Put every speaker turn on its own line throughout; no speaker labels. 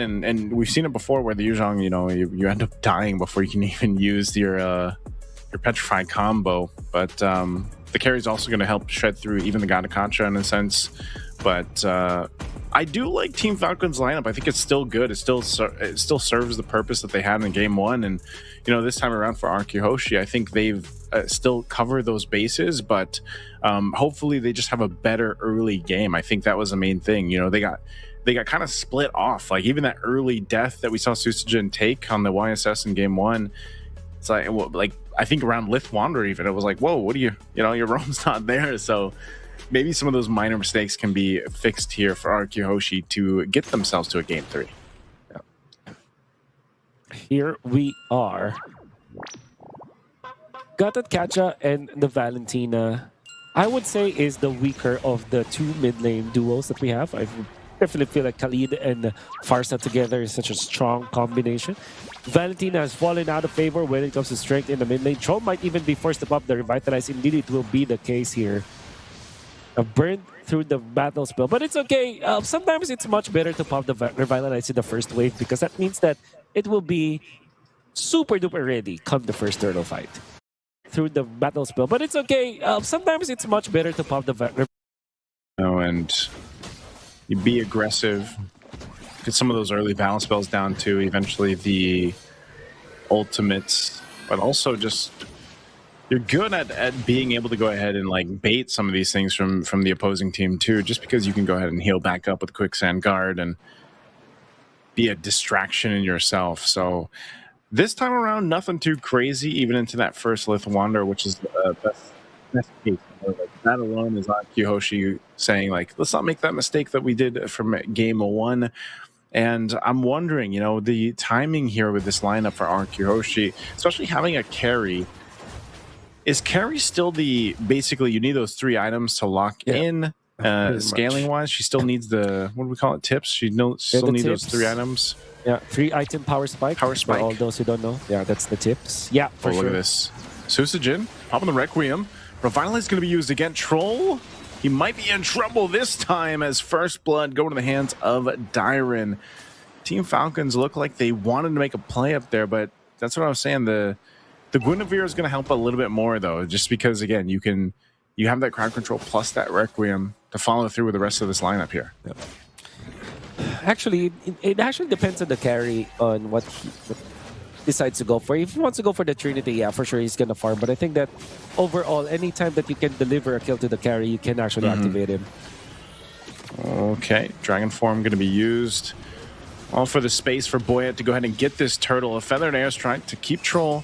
And we've seen it before where the Yuzhong, you end up dying before you can even use your petrified combo. But the carry is also going to help shred through even the Gadakacha in a sense. But I do like Team Falcons lineup. I think it's still good. It still serves the purpose that they had in Game 1. And this time around for RQ Hoshi, I think they've still covered those bases, but hopefully they just have a better early game. I think that was the main thing. They got kind of split off. Like even that early death that we saw Susujin take on the YSS in Game 1. It's like I think around Lith Wanderer even, it was like, whoa, what are your roam's not there. So maybe some of those minor mistakes can be fixed here for RQ Hoshi to get themselves to a Game 3.
Yeah. Here we are. Gadakacha and the Valentina, I would say, is the weaker of the two mid lane duos that we have. I definitely feel like Khalid and Farsa together is such a strong combination. Valentina has fallen out of favor when it comes to strength in the mid lane. Troll might even be forced to pop the Revitalize. Indeed, it will be the case here. Burned through the battle spell, but it's okay. Sometimes it's much better to pop the Revitalize in the first wave because that means that it will be super duper ready come the first turtle fight. Through the battle spell, but it's okay. Sometimes it's much better to pop the
and you be aggressive. Get some of those early balance spells down too. Eventually the ultimates, but also just you're good at being able to go ahead and like bait some of these things from the opposing team too, just because you can go ahead and heal back up with Quicksand Guard and be a distraction in yourself. So this time around, nothing too crazy, even into that first Lith Wanderer, which is the best case. Like, that alone is RQ Hoshi saying, like, let's not make that mistake that we did from Game 1. And I'm wondering, the timing here with this lineup for RQ Hoshi, especially having a carry. Is carry still basically you need those 3 items to lock in scaling wise? She still needs the, what do we call it, tips? She still needs those 3 items.
Yeah, 3-item power spike.
Power spike.
For all those who don't know. Yeah, that's the tips. Yeah, for sure.
Look at this. Susujin, popping the Requiem. Revitalize is going to be used against Troll. He might be in trouble this time as First Blood going to the hands of Dyron. Team Falcons look like they wanted to make a play up there, but that's what I was saying. The Guinevere is going to help a little bit more, though, just because, again, you have that crowd control plus that Requiem to follow through with the rest of this lineup here.
Yep. Actually, it actually depends on the carry on what he decides to go for. If he wants to go for the Trinity, yeah, for sure he's going to farm. But I think that overall, anytime that you can deliver a kill to the carry, you can actually activate him.
Okay, Dragon Form going to be used. All for the space for Boyet to go ahead and get this turtle. A Feathered Airstrike to keep Troll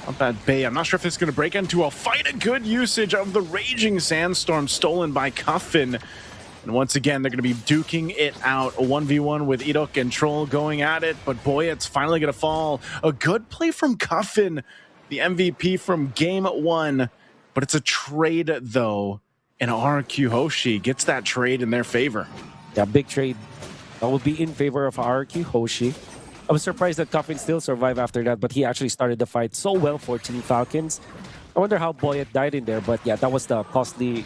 up at bay. I'm not sure if it's going to break into a fight. A good usage of the Raging Sandstorm stolen by Cuffin. And once again, they're going to be duking it out. A 1v1 with Idok and Troll going at it. But Boyet's finally going to fall. A good play from Cuffin, the MVP from Game 1. But it's a trade, though. And RQ Hoshi gets that trade in their favor.
Yeah, big trade. That will be in favor of RQ Hoshi. I was surprised that Cuffin still survived after that, but he actually started the fight so well for Team Falcons. I wonder how Boyet died in there, but yeah, that was the costly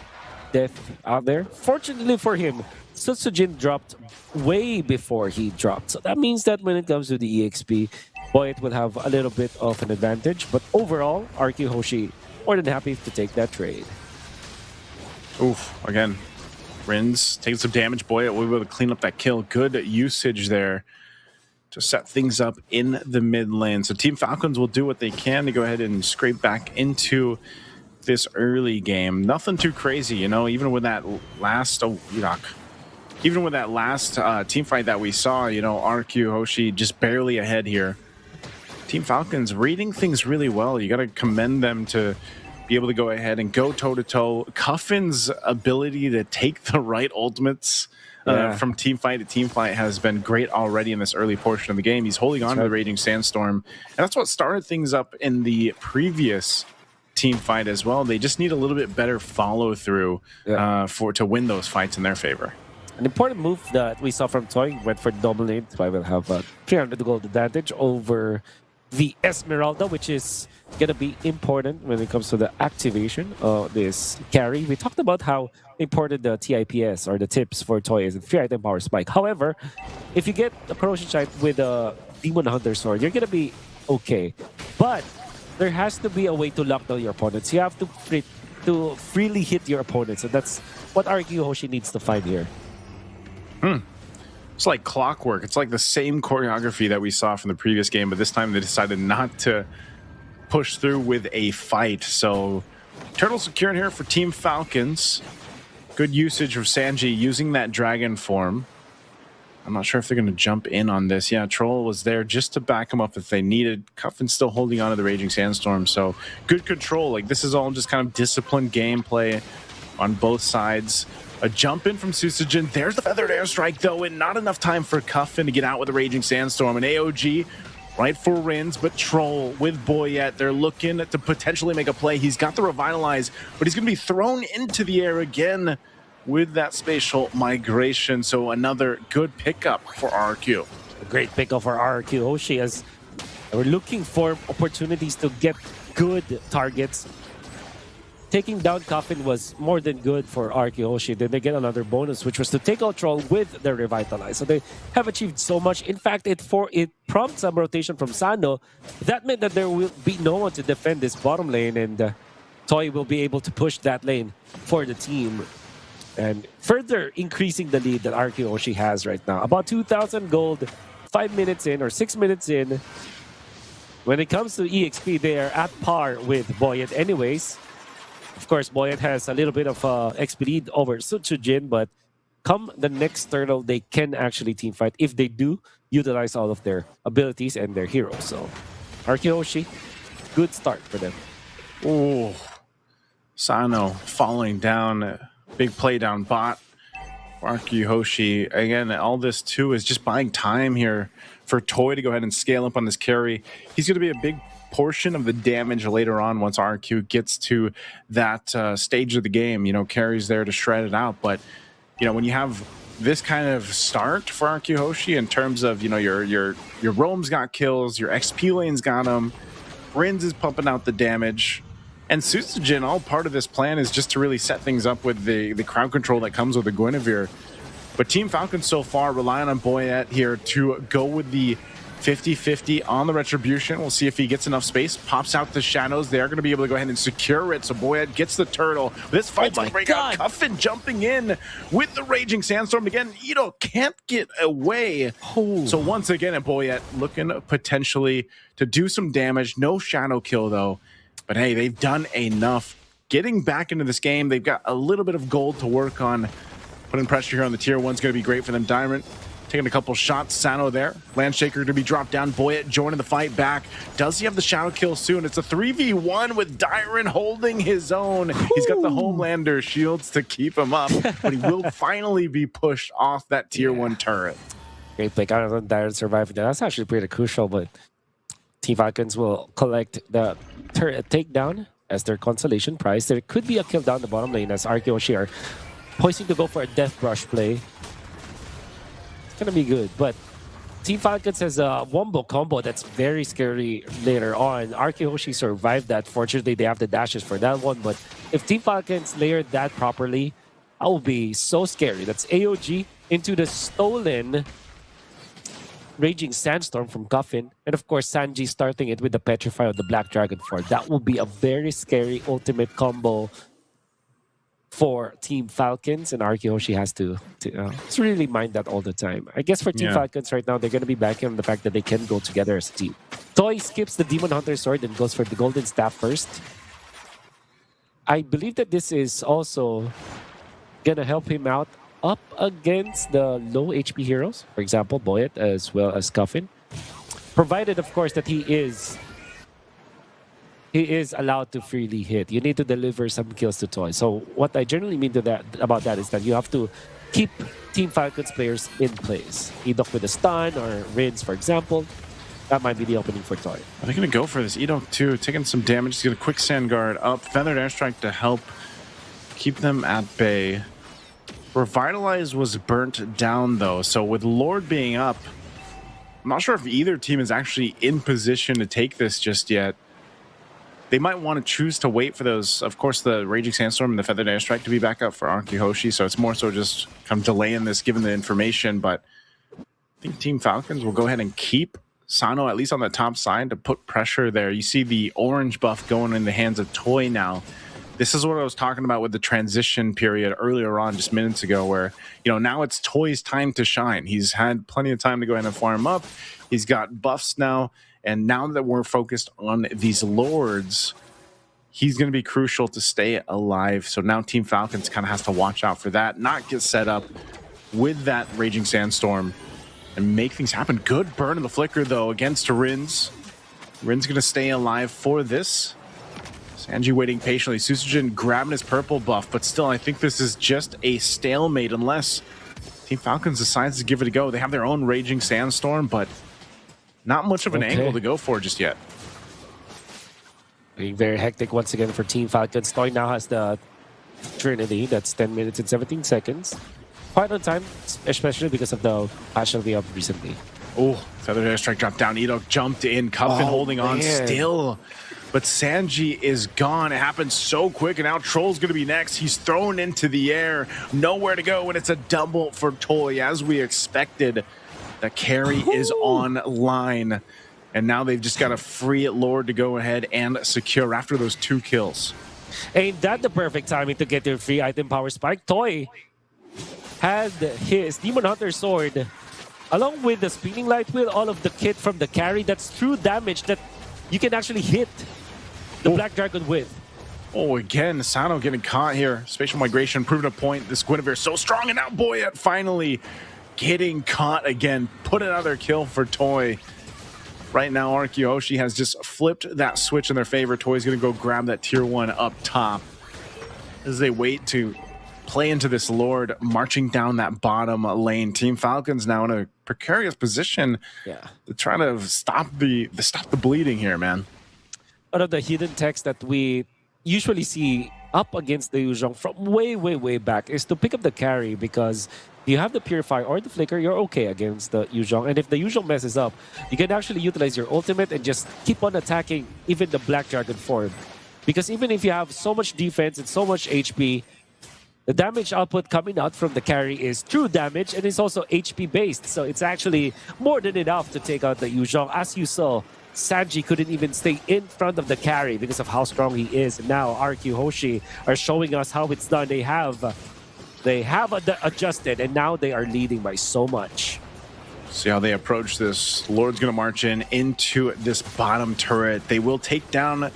death out there. Fortunately for him, Susujin dropped way before he dropped. So that means that when it comes to the EXP, Boyet will have a little bit of an advantage. But overall, RQ Hoshi more than happy to take that trade.
Oof, again, Rins taking some damage. Boyet will be able to clean up that kill. Good usage there to set things up in the mid lane. So Team Falcons will do what they can to go ahead and scrape back into this early game. Nothing too crazy, even with that last even with that last team fight that we saw, RQ Hoshi just barely ahead here. Team Falcons reading things really well. You got to commend them to be able to go ahead and go toe-to-toe. Cuffin's ability to take the right ultimates from team fight to team fight has been great already in this early portion of the game. He's holding on to the Raging Sandstorm, and that's what started things up in the previous team fight as well. They just need a little bit better follow-through to win those fights in their favor.
An important move that we saw from Toy went for double nade. So I will have a 300 gold advantage over the Esmeralda, which is going to be important when it comes to the activation of this carry. We talked about how important the TIPS or the tips for Toy is and 3-item power spike. However, if you get a Corrosion Sight with a Demon Hunter Sword, you're going to be okay. But there has to be a way to lock down your opponents. You have to freely hit your opponents, and that's what RQ Hoshi needs to find here.
It's like clockwork. It's like the same choreography that we saw from the previous game, but this time they decided not to push through with a fight. So turtle securing here for Team Falcons. Good usage of Sanji using that dragon form. I'm not sure if they're going to jump in on this. Yeah, Troll was there just to back him up if they needed. Cuffin's still holding on to the Raging Sandstorm, so good control. Like, this is all just kind of disciplined gameplay on both sides. A jump in from Susujin. There's the feathered airstrike, though, and not enough time for Cuffin to get out with the Raging Sandstorm. And AOG right for Rins, but Troll with Boyette. They're looking to potentially make a play. He's got the Revitalize, but he's going to be thrown into the air again with that spatial migration. So another good pickup for RQ.
A great pickup for RQ Hoshi, as we're looking for opportunities to get good targets. Taking down Coffin was more than good for RQ Hoshi. Then they get another bonus, which was to take out Troll with the Revitalize. So they have achieved so much. In fact, it prompts some rotation from Sano. That meant that there will be no one to defend this bottom lane, and Toy will be able to push that lane for the team, and further increasing the lead that RQ Hoshi has right now. About 2,000 gold, 5 minutes in or 6 minutes in. When it comes to EXP, they are at par with Boyet anyways. Of course, Boyet has a little bit of XP lead over Sutsujin, but come the next turtle, they can actually team fight if they do utilize all of their abilities and their heroes. So, RQ Hoshi, good start for them.
Oh, Sano falling down. Big play down bot. RQ Hoshi. Again, all this too is just buying time here for Toy to go ahead and scale up on this carry. He's going to be a big portion of the damage later on once RQ gets to that stage of the game. You know, carries there to shred it out. But, you know, when you have this kind of start for RQ Hoshi in terms of, you know, your roam's got kills, your XP lane's got them, Rins is pumping out the damage. And Susujin, all part of this plan is just to really set things up with the crowd control that comes with the Guinevere. But Team Falcons so far relying on Boyette here to go with the 50-50 on the Retribution. We'll see if he gets enough space. Pops out the shadows. They're going to be able to go ahead and secure it. So Boyette gets the turtle. This fight's going to break out. Cuffin jumping in with the Raging Sandstorm. Again, Ito can't get away. Oh. So once again, Boyette looking potentially to do some damage. No shadow kill, though. But hey, they've done enough. Getting back into this game, they've got a little bit of gold to work on. Putting pressure here on the tier 1's going to be great for them. Diamond taking a couple shots. Sano there. Landshaker to be dropped down. Boyette joining the fight back. Does he have the shadow kill soon? It's a 3v1 with Dyron holding his own. He's got the Homelander shields to keep him up, but he will finally be pushed off that tier 1 turret.
Great pick out of Dyron surviving that. That's actually pretty crucial, but Team Falcons will collect the turret takedown as their consolation prize. There could be a kill down the bottom lane as RQ Hoshi are poising to go for a Death Brush play. It's gonna be good, but Team Falcons has a wombo combo that's very scary later on. RQ Hoshi survived that. Fortunately, they have the dashes for that one, but if Team Falcons layered that properly, that will be so scary. That's AOG into the stolen Raging Sandstorm from Coffin, and of course Sanji starting it with the Petrify of the Black Dragon 4. That will be a very scary ultimate combo for Team Falcons, and RQ Hoshi has to really mind that all the time. I guess for Team Falcons right now, they're going to be banking on the fact that they can go together as a team. Toy skips the Demon Hunter Sword and goes for the Golden Staff first. I believe that this is also going to help him out up against the low HP heroes, for example, Boyette as well as Coffin. Provided, of course, that he is allowed to freely hit. You need to deliver some kills to Toy. So what I generally mean about that is that you have to keep Team Falcons players in place. Edok with a stun or Rins, for example. That might be the opening for Toy.
Are they going to go for this? Edok too, taking some damage. He's going to quick sand guard up. Feathered airstrike to help keep them at bay. Revitalize was burnt down though, so with Lord being up, I'm not sure if either team is actually in position to take this just yet. They might want to choose to wait for those, of course, the Raging Sandstorm and the Feathered Airstrike to be back up for Arkihoshi. So it's more so just kind of delaying this given the information. But I think Team Falcons will go ahead and keep Sano at least on the top side to put pressure there. You see the orange buff going in the hands of Toy now. This is what I was talking about with the transition period earlier on, just minutes ago, where, now it's Toy's time to shine. He's had plenty of time to go ahead and farm up. He's got buffs now. And now that we're focused on these Lords, he's going to be crucial to stay alive. So now Team Falcons kind of has to watch out for that, not get set up with that Raging Sandstorm and make things happen. Good burn in the Flicker, though, against Rin's. Rin's going to stay alive for this. Sanji waiting patiently. Susujin grabbing his purple buff, but still, I think this is just a stalemate unless Team Falcons decides to give it a go. They have their own Raging Sandstorm, but not much of an angle to go for just yet.
Being very hectic once again for Team Falcons. Toy now has the Trinity. That's 10 minutes and 17 seconds. Quite on time, especially because of the patch that we have recently.
Oh, Feathered Airstrike dropped down. Edok jumped in. Cuffin holding on still. But Sanji is gone. It happened so quick, and now Troll's going to be next. He's thrown into the air. Nowhere to go, and it's a double for Toy, as we expected. The carry is online, and now they've just got a free Lord to go ahead and secure after those 2 kills.
Ain't that the perfect timing to get your free item power spike? Toy had his Demon Hunter sword, along with the spinning light wheel, all of the kit from the carry. That's true damage that you can actually hit the Black Dragon with.
Oh, again, Sano getting caught here. Spatial Migration proving a point. This Guinevere so strong, and now Boyette finally getting caught again. Put another kill for Toy. Right now, Arkihoshi has just flipped that switch in their favor. Toy's going to go grab that tier 1 up top as they wait to play into this Lord marching down that bottom lane. Team Falcons now in a precarious position to try to stop the bleeding here, man.
One of the hidden techs that we usually see up against the Yuzhong from way back is to pick up the carry, because you have the Purify or the Flicker, you're okay against the Yuzhong. And if the Yuzhong messes up, you can actually utilize your ultimate and just keep on attacking even the Black Dragon form. Because even if you have so much defense and so much HP, the damage output coming out from the carry is true damage, and it's also HP based. So it's actually more than enough to take out the Yuzhong. As you saw, Sanji couldn't even stay in front of the carry because of how strong he is. And now Arkihoshi are showing us how it's done. They have adjusted, and now they are leading by so much.
See how they approach this. Lord's going to march into this bottom turret. They will take down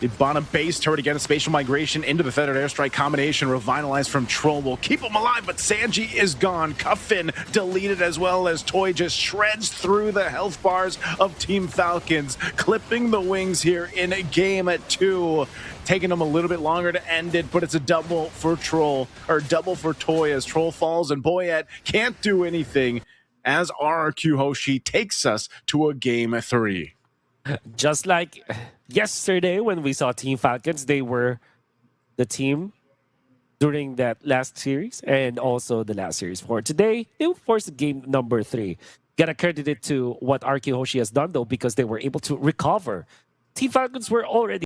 the bottom base turret again. Spatial Migration into the Feathered Airstrike combination. Revitalized from Troll will keep him alive, but Sanji is gone. Cuffin deleted, as well as Toy just shreds through the health bars of Team Falcons, clipping the wings here in game 2. Taking them a little bit longer to end it, but it's a double for Troll, or double for Toy, as Troll falls and Boyette can't do anything as Arkihoshi takes us to a game 3.
Just like yesterday when we saw Team Falcons, they were the team during that last series and also the last series. For today, they will force game number 3. Gotta credit it to what Arkihoshi has done, though, because they were able to recover. Team Falcons were already